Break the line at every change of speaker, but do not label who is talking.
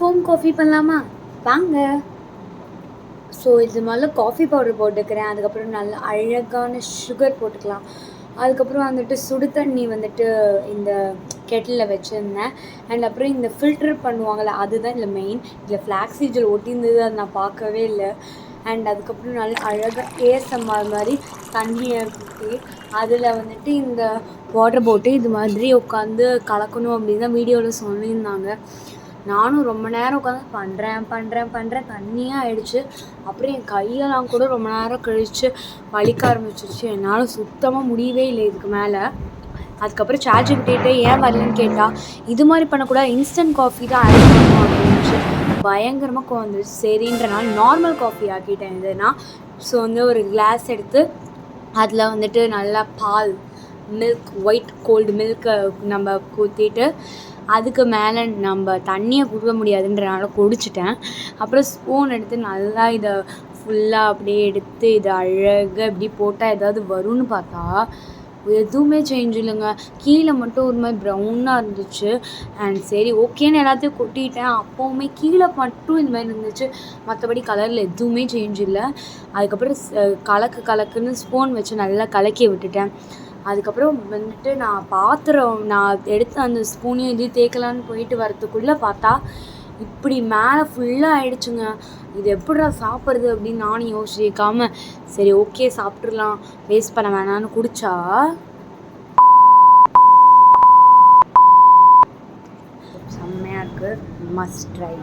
Foam coffee பண்ணலாமா? வாங்க. So இது முதல்ல காஃபி பவுடர் போட்டுக்கிறேன். அதுக்கப்புறம் நல்ல அழகான சுகர் போட்டுக்கலாம். அதுக்கப்புறம் வந்துட்டு சுடு தண்ணி வந்துட்டு இந்த கெட்டிலில் வச்சுருந்தேன். அண்ட் அப்புறம் இந்த ஃபில்டர் பண்ணுவாங்கள்ல, அதுதான் இதில் மெயின். இதில் ஃப்ளாக்ஸ் சீட்ஸ் ஒட்டியிருந்தது, அதை நான் பார்க்கவே இல்லை. அண்ட் அதுக்கப்புறம் நல்லா அழகாக ஏஎஸ்எம்ஆர் மாதிரி தண்ணியை ஊற்றி அதில் வந்துட்டு இந்த வாட்டர் போட்டு இது மாதிரி உட்காந்து கலக்கணும் அப்படின்னு தான் வீடியோவில் சொல்லியிருந்தாங்க. நானும் ரொம்ப நேரம் உட்காந்து பண்ணுறேன் தண்ணியாக ஆயிடுச்சு. அப்புறம் என் கையெல்லாம் கூட ரொம்ப நேரம் கழித்து வலிக்க ஆரம்பிச்சிருச்சு. என்னால் சுத்தமாக முடியவே இல்லை இதுக்கு மேலே. அதுக்கப்புறம் சாட்ஜிபிட்டிகிட்ட ஏன் வரலன்னு கேட்டால், இது மாதிரி பண்ணக்கூடாது, இன்ஸ்டன்ட் காஃபி தான் ஆட் பண்ணணும் அப்படின்னுச்சு. பயங்கரமாக வந்துருச்சு. சரின்றனால நார்மல் காஃபி ஆக்கிட்டேன் இதுனா. ஸோ வந்து ஒரு கிளாஸ் எடுத்து அதில் வந்துட்டு நல்லா பால், மில்க், ஒயிட் கோல்டு மில்க்கை நம்ம ஊற்றிட்டு அதுக்கு மேலே நம்ம தண்ணியை கொடுக்க முடியாதுன்றனால குடிச்சிட்டேன். அப்புறம் ஸ்பூன் எடுத்து நல்லா இதை ஃபுல்லாக அப்படியே எடுத்து இதை அழகாக இப்படி போட்டால் ஏதாவது வரும்னு பார்த்தா எதுவுமே சேஞ்ச் இல்லைங்க. கீழே மட்டும் ஒரு மாதிரி ப்ரௌனாக இருந்துச்சு. அண்ட் சரி ஓகேன்னு எல்லாத்தையும் கொட்டிட்டேன். அப்போவுமே கீழே மட்டும் இந்த மாதிரி இருந்துச்சு. மற்றபடி கலரில் எதுவுமே சேஞ்ச் இல்லை. அதுக்கப்புறம் கலக்குன்னு ஸ்பூன் வச்சு நல்லா கலக்கி விட்டுட்டேன். அதுக்கப்புறம் வந்துட்டு நான் எடுத்து அந்த ஸ்பூனையும் இது தேய்க்கலான்னு போயிட்டு வரத்துக்குள்ளே பார்த்தா இப்படி மேலே ஃபுல்லாக ஆயிடுச்சுங்க. இது எப்படிடா சாப்பிட்றது அப்படின்னு நானும் யோசிக்காம சரி ஓகே சாப்பிட்றலாம், வேஸ்ட் பண்ண வேணான்னு குடித்தா செம்மையாக இருக்குது. Must try.